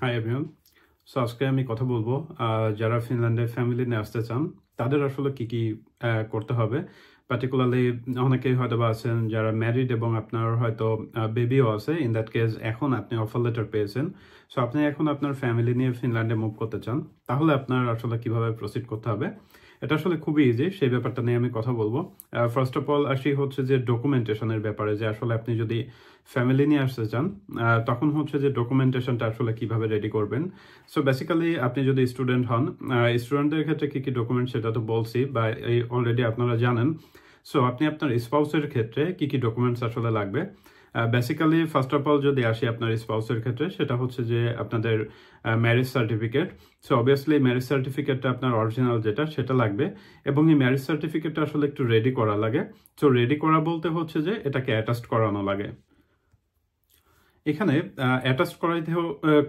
Hi everyone. So আজকে আমি কথা বলবো যারা ফিনল্যান্ডে ফ্যামিলি নিয়ে আসতে চান তাদের আসলে কি কি করতে হবে। পার্টিকুলারলি অনেকেই হয়তো বা আছেন যারা ম্যারিড এবং আপনার হয়তো বেবিও আছে। ইন দ্যাট কেস এখন আপনি অফার লেটার পেয়েছেন, সো আপনি এখন আপনার ফ্যামিলি নিয়ে ফিনল্যান্ডে মুভ করতে চান, তাহলে আপনার আসলে কিভাবে প্রসিড করতে হবে। এটা আসলে খুবই ইজি, সেই ব্যাপারটা নিয়ে আমি কথা বলবো। ফার্স্ট অফ অল আসি হচ্ছে যে ডকুমেন্টেশনের ব্যাপারে, যে আসলে আপনি যদি ফ্যামিলি নিয়ে আসতে চান তখন হচ্ছে যে ডকুমেন্টেশনটা আসলে কিভাবে রেডি করবেন। সো বেসিক্যালি আপনি যদি স্টুডেন্ট হন, স্টুডেন্টদের ক্ষেত্রে কি কি ডকুমেন্ট সেটা তো বলছি বা এই অলরেডি আপনারা জানেন। সো আপনি আপনার স্পাউসের ক্ষেত্রে কি কি ডকুমেন্টস আসলে লাগবে। বেসিক্যালি ফার্স্ট অফ অল যদি আসি আপনার স্পাউসের ক্ষেত্রে, সেটা হচ্ছে যে আপনাদের marriage certificate. So obviously marriage সার্টিফিকেটটা আপনার অরিজিনাল যেটা সেটা লাগবে, এবং এই ম্যারেজ সার্টিফিকেটটা আসলে একটু রেডি করা লাগে। সো রেডি করা বলতে হচ্ছে যে এটাকে অ্যাটাস্ট করানো লাগে। এখানে অ্যাটাচ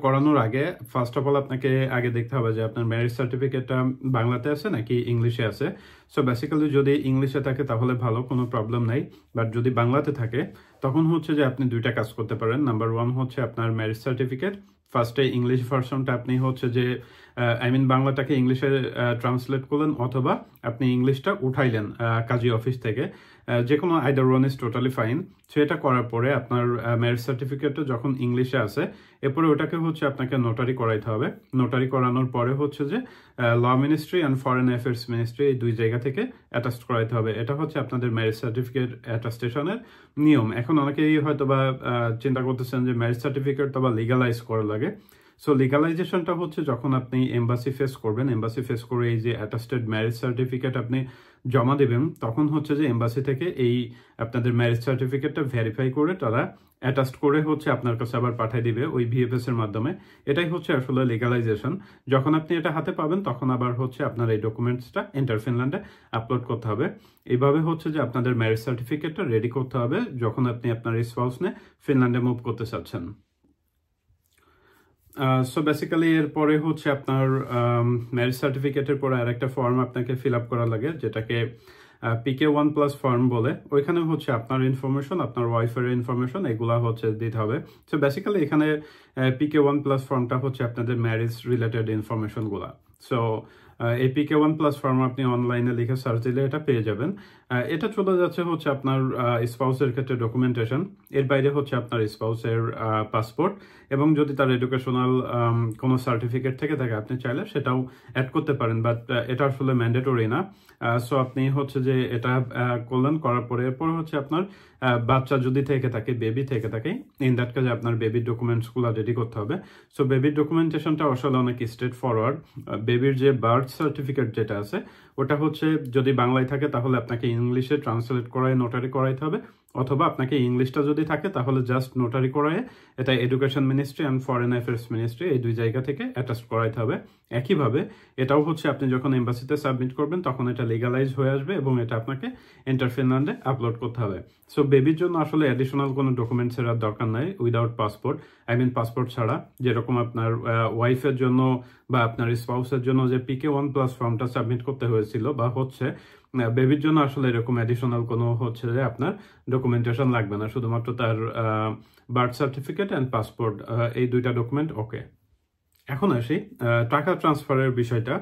করানোর আগে ফার্স্ট অফ অল আপনাকে আগে দেখতে হবে যে আপনার ম্যারেজ সার্টিফিকেটটা বাংলাতে আছে নাকি ইংলিশে আছে। সো বেসিক্যালি যদি ইংলিশে থাকে তাহলে ভালো, কোনো প্রবলেম নাই। বাট যদি বাংলাতে থাকে তখন হচ্ছে যে আপনি দুইটা কাজ করতে পারেন। নাম্বার ওয়ান হচ্ছে আপনার ম্যারেজ সার্টিফিকেট ফার্স্টে ইংলিশ ভার্সনটা আপনি হচ্ছে যে বাংলাটাকে ইংলিশে ট্রান্সলেট করলেন, অথবা আপনি ইংলিশটা উঠাইলেন কাজী অফিস থেকে। যে কোনো either one is totally fine. So এটা করার পরে আপনার ম্যারেজ সার্টিফিকেটটা যখন ইংলিশে আছে, এরপরে ওটাকে হচ্ছে আপনাকে নোটারি করাইতে হবে। নোটারি করানোর পরে হচ্ছে যে law ministry and foreign affairs ministry, এই দুই জায়গা থেকে অ্যাটাস্ট করাইতে হবে। এটা হচ্ছে আপনাদের ম্যারেজ সার্টিফিকেট অ্যাটাস্টেশনের নিয়ম। এখন অনেকেই হয়তো বা চিন্তা করতেছেন যে ম্যারেজ সার্টিফিকেট তো বা লিগালাইজ করা লাগে। সো লিগালাইজেশনটা হচ্ছে যখন আপনি এম্বাসি ফেস করবেন, এম্বাসি ফেস করে এই যে অ্যাটাস্টেড ম্যারেজ সার্টিফিকেট আপনি জমা দেবেন, তখন হচ্ছে যে এম্বাসি থেকে এই আপনাদের ম্যারেজ সার্টিফিকেটটা ভেরিফাই করে তারা অ্যাটাস্ট করে হচ্ছে আপনার কাছে আবার পাঠিয়ে দিবে ওই ভিএফএস এর মাধ্যমে। এটাই হচ্ছে আসলে লিগালাইজেশন। যখন আপনি এটা হাতে পাবেন তখন আবার হচ্ছে আপনার এই ডকুমেন্টসটা এন্টার ফিনল্যান্ডে আপলোড করতে হবে। এইভাবে হচ্ছে যে আপনাদের ম্যারেজ সার্টিফিকেটটা রেডি করতে হবে যখন আপনি আপনার স্পাউস নিয়ে ফিনল্যান্ডে মুভ করতে চাচ্ছেন। সো বেসিক্যালি এরপরে হচ্ছে আপনার ম্যারেজ সার্টিফিকেটের পরে আরেকটা ফর্ম আপনাকে ফিল আপ করা লাগে, যেটাকে PK1+ ফর্ম বলে। ওইখানে হচ্ছে আপনার ইনফরমেশন, আপনার ওয়াইফের ইনফরমেশন, এগুলা হচ্ছে দিতে হবে। সো বেসিক্যালি এখানে PK1+ ফর্মটা হচ্ছে আপনাদের ম্যারেজ রিলেটেড ইনফরমেশনগুলা। সো এই PK1+ ফর্ম আপনি অনলাইনে লিখে সার্চ দিলে এটা পেয়ে যাবেন। এটা চলে যাচ্ছে হচ্ছে আপনার স্পাউসের ক্ষেত্রে ডকুমেন্টেশন। এর বাইরে হচ্ছে আপনার স্পাউসের পাসপোর্ট, এবং যদি তার এডুকেশনাল কোনো সার্টিফিকেট থেকে থাকে আপনি চাইলে সেটাও অ্যাড করতে পারেন, বাট এটা আসলে ম্যান্ডেটরি না। সো আপনি হচ্ছে যে এটা করলেন, করার পরে এরপর হচ্ছে আপনার বাচ্চা যদি থেকে থাকে, বেবি থেকে থাকে, ইন দ্যাট কাজে আপনার বেবির ডকুমেন্টসগুলো রেডি করতে হবে। সো বেবির ডকুমেন্টেশনটা আসলে অনেক স্ট্রেট ফরওয়ার্ড। বেবির যে বার্থ সার্টিফিকেট যেটা আছে ওটা হচ্ছে যদি বাংলায় থাকে তাহলে আপনাকে ইংলিশে ট্রান্সলেট করায় নোটারি করাইতে হবে, অথবা আপনাকে ইংলিশটা যদি থাকে তাহলে জাস্ট নোটারি করায় এটা education ministry and foreign affairs ministry, এই দুই জায়গা থেকে অ্যাটাস্ট করাইতে হবে। একইভাবে এটাও হচ্ছে আপনি যখন এম্বাসিতে সাবমিট করবেন তখন এটা লিগালাইজ হয়ে আসবে, এবং এটা আপনাকে এন্টার ফিনল্যান্ডে আপলোড করতে হবে। সো বেবির জন্য আসলে অ্যাডিশনাল কোনো ডকুমেন্টসের আর দরকার নাই উইদাউট পাসপোর্ট, পাসপোর্ট ছাড়া। যেরকম আপনার ওয়াইফের জন্য বা আপনার স্পাউসের জন্য যে PK1+ ফর্মটা সাবমিট করতে হয়েছিল বা হচ্ছে, বেবির জন্য আসলে এরকম অ্যাডিশনাল কোনো হচ্ছে যে আপনার ডকুমেন্টেশন লাগবে না, শুধুমাত্র তার বার্থ সার্টিফিকেট অ্যান্ড পাসপোর্ট, এই দুইটা ডকুমেন্ট ওকে। এখন আসি টাকা ট্রান্সফারের বিষয়টা।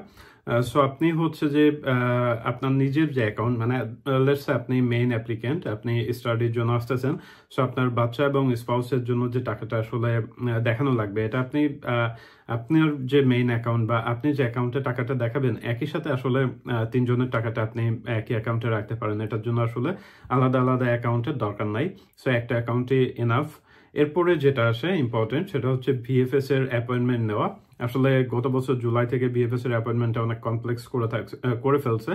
সো আপনি হচ্ছে যে আপনার নিজের যে অ্যাকাউন্ট, মানে লেটস সে আপনি মেইন অ্যাপ্লিকেন্ট, আপনি স্টাডির জন্য আসতেছেন। সো আপনার বাচ্চা এবং স্পাউসের জন্য যে টাকাটা আসলে দেখানো লাগবে, এটা আপনি আপনার যে মেইন অ্যাকাউন্ট বা আপনি যে অ্যাকাউন্টে টাকাটা দেখাবেন, একই সাথে আসলে তিনজনের টাকাটা আপনি একই অ্যাকাউন্টে রাখতে পারেন। এটার জন্য আসলে আলাদা আলাদা অ্যাকাউন্টের দরকার নাই। সো একটা অ্যাকাউন্টে এনাফ। এরপরে যেটা আসে ইম্পর্টেন্ট, সেটা হচ্ছে ভিএফএস এর অ্যাপয়েন্টমেন্ট নেওয়া। আসলে গত বছর জুলাই থেকে ভিএফএস এর অ্যাপয়েন্টমেন্টটা অনেক কমপ্লেক্স করে ফেলছে।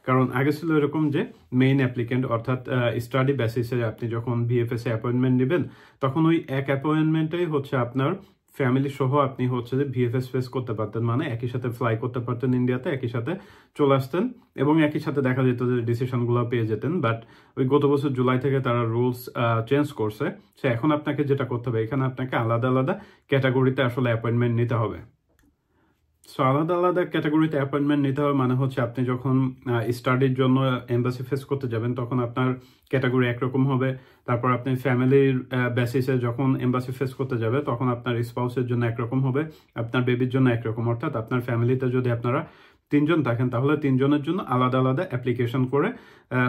কারণ আগে ছিল এরকম যে মেইন অ্যাপ্লিকেন্ট অর্থাৎ স্টাডি বেসিসে আপনি যখন ভিএফএস এ অ্যাপয়েন্টমেন্ট নেবেন তখন ওই এক অ্যাপয়েন্টমেন্টেই হচ্ছে আপনার ফ্যামিলি সহ আপনি হচ্ছে যে ভিএফএস ফেস করতে পারতেন, মানে একই সাথে ফ্লাই করতে পারতেন ইন্ডিয়াতে, একই সাথে চলে আসতেন এবং একই সাথে দেখা যেত যে ডিসিশনগুলো পেয়ে যেতেন। বাট ওই গত বছর জুলাই থেকে তারা রুলস চেঞ্জ করছে। সে এখন আপনাকে যেটা করতে হবে, এখানে আপনাকে আলাদা আলাদা ক্যাটাগরিতে আসলে অ্যাপয়েন্টমেন্ট নিতে হবে। সো আলাদা আলাদা ক্যাটাগরিতে অ্যাপয়েন্টমেন্ট নিতে হবে, মানে হচ্ছে আপনি যখন স্টাডির জন্য এম্বাসি ফেস করতে যাবেন তখন আপনার ক্যাটাগরি একরকম হবে। তারপর আপনি ফ্যামিলির বেসিসে যখন এম্বাসি ফেস করতে যাবে তখন আপনার স্পাউসের জন্য একরকম হবে, আপনার বেবির জন্য একরকম। অর্থাৎ আপনার ফ্যামিলিতে যদি আপনারা 3 জন থাকেন তাহলে 3 জনের জন্য আলাদা আলাদা অ্যাপ্লিকেশন করে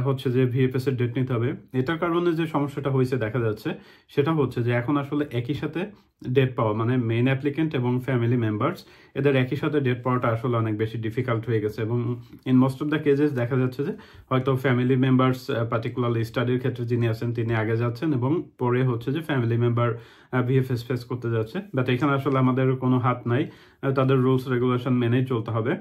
হচ্ছে যে ভিএফএস এর ডেট নিতে হবে। এটার কারণে যে সমস্যাটা হয়েছে দেখা যাচ্ছে সেটা হচ্ছে যে এখন আসলে একই সাথে ডেট পাওয়া, মানে মেইন অ্যাপ্লিকেন্ট এবং ফ্যামিলি মেম্বার্স এদের একই সাথে ডেট পাওয়াটা আসলে অনেক বেশি ডিফিকাল্ট হয়ে গেছে। এবং in most of the cases দেখা যাচ্ছে যে হয়তো ফ্যামিলি মেম্বার্স পার্টিকুলারলি স্টাডির ক্ষেত্রে যিনি আছেন তিনি আগে যাচ্ছেন এবং পরে হচ্ছে যে ফ্যামিলি মেম্বার ভিএফএস ফেস করতে যাচ্ছে। বাট এখানে আসলে আমাদের কোনো হাত নাই, তাদের রুলস রেগুলেশন মেনেই চলতে হবে।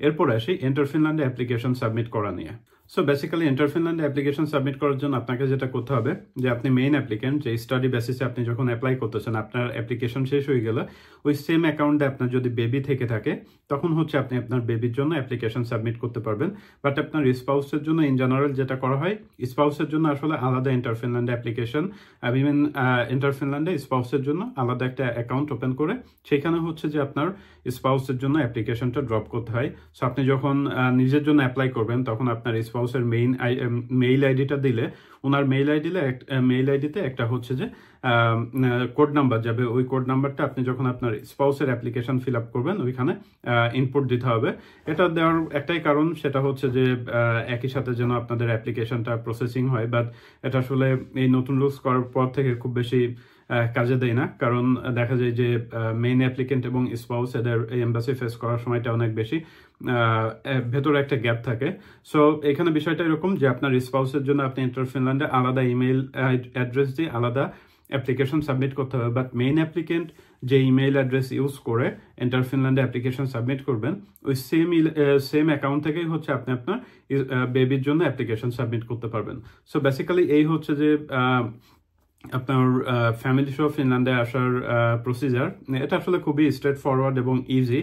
এরপরে আসি এন্টার ফিনল্যান্ডে অ্যাপ্লিকেশন সাবমিট করা নিয়ে। সো বেসিক্যালি এন্টার ফিনল্যান্ডে অ্যাপ্লিকেশন সাবমিট করার জন্য আপনাকে যেটা করতে হবে যে আপনি মেইন অ্যাপ্লিকেন্ট, যে স্টাডি বেসিসে আপনি যখন অ্যাপ্লাই করতেছেন আপনার অ্যাপ্লিকেশন শেষ হয়ে গেলে ওই সেম অ্যাকাউন্টে আপনার যদি বেবি থেকে থাকে তখন হচ্ছে আপনি আপনার বেবির জন্য অ্যাপ্লিকেশন সাবমিট করতে পারবেন। বাট আপনার স্পাউসের জন্য ইন জেনারেল যেটা করা হয়, স্পাউসের জন্য আসলে আলাদা এন্টার ফিনল্যান্ডে অ্যাপ্লিকেশন, ইভেন এন্টার ফিনল্যান্ডে স্পাউসের জন্য আলাদা একটা অ্যাকাউন্ট ওপেন করে সেখানে হচ্ছে যে আপনার স্পাউসের জন্য অ্যাপ্লিকেশনটা ড্রপ করতে হয়। সো আপনি যখন নিজের জন্য অ্যাপ্লাই করবেন তখন আপনার স্পাউসের মেইল আইডিটা দিলে ওনার মেইল আইডিতে একটা হচ্ছে যে কোড নাম্বার যাবে। ওই কোড নাম্বারটা আপনি যখন আপনার স্পাউসের অ্যাপ্লিকেশন ফিল আপ করবেন ওইখানে ইনপুট দিতে হবে। এটা দেওয়ার একটাই কারণ, সেটা হচ্ছে যে একই সাথে যেন আপনাদের অ্যাপ্লিকেশনটা প্রসেসিং হয়। বাট এটা আসলে এই নতুন রুলস করার পর থেকে খুব বেশি কাজে দেয় না, কারণ দেখা যায় যে মেইন অ্যাপ্লিকেন্ট এবং স্পাউস এদের এম্বাসি ফেস করার সময়টা অনেক বেশি ভেতরে একটা গ্যাপ থাকে। সো এখানে বিষয়টা এরকম যে আপনার স্পাউসের জন্য আপনি এন্টার ফিনল্যান্ডে আলাদা ইমেইল অ্যাড্রেস দিয়ে আলাদা অ্যাপ্লিকেশন সাবমিট করতে হবে। বাট মেইন অ্যাপ্লিকেন্ট যে ইমেইল অ্যাড্রেস ইউজ করে এন্টার ফিনল্যান্ডে অ্যাপ্লিকেশন সাবমিট করবেন ওই সেম অ্যাকাউন্ট থেকেই হচ্ছে আপনি আপনার বেবির জন্য অ্যাপ্লিকেশন সাবমিট করতে পারবেন। সো বেসিক্যালি এই হচ্ছে যে আপনার ফ্যামিলি সহ ফিনল্যান্ডে আসার প্রসিজার। এটা আসলে খুবই স্ট্রেট ফরওয়ার্ড এবং ইজি,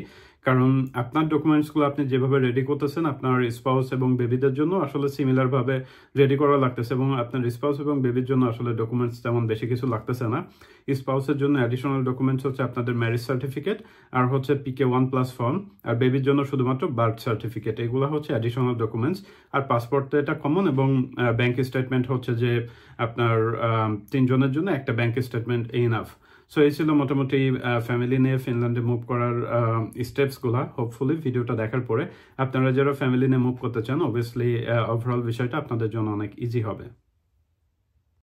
কারণ আপনার ডকুমেন্টসগুলো আপনি যেভাবে রেডি করতেছেন আপনার স্পাউস এবং বেবিদের জন্য আসলে সিমিলার ভাবে রেডি করা লাগতেছে, এবং আপনার স্পাউস এবং বেবির জন্য আসলে ডকুমেন্টস তেমন বেশি কিছু লাগতেছে না। স্পাউসের জন্য অ্যাডিশনাল ডকুমেন্টস হচ্ছে আপনাদের ম্যারেজ সার্টিফিকেট আর হচ্ছে PK1+ ফর্ম, আর বেবির জন্য শুধুমাত্র বার্থ সার্টিফিকেট। এগুলো হচ্ছে অ্যাডিশনাল ডকুমেন্টস। আর পাসপোর্ট তো এটা কমন, এবং ব্যাংক স্টেটমেন্ট হচ্ছে যে আপনার 3 জনের জন্য একটা ব্যাংক স্টেটমেন্ট ইনাফ। সো এই ছিল মোটামুটি ফ্যামিলি নিয়ে ফিনল্যান্ডে মুভ করার স্টেপসগুলো। হোপফুলি ভিডিওটা দেখার পরে আপনারা যারা ফ্যামিলি নিয়ে মুভ করতে চান অবভিয়াসলি ওভারঅল বিষয়টা আপনাদের জন্য অনেক ইজি হবে।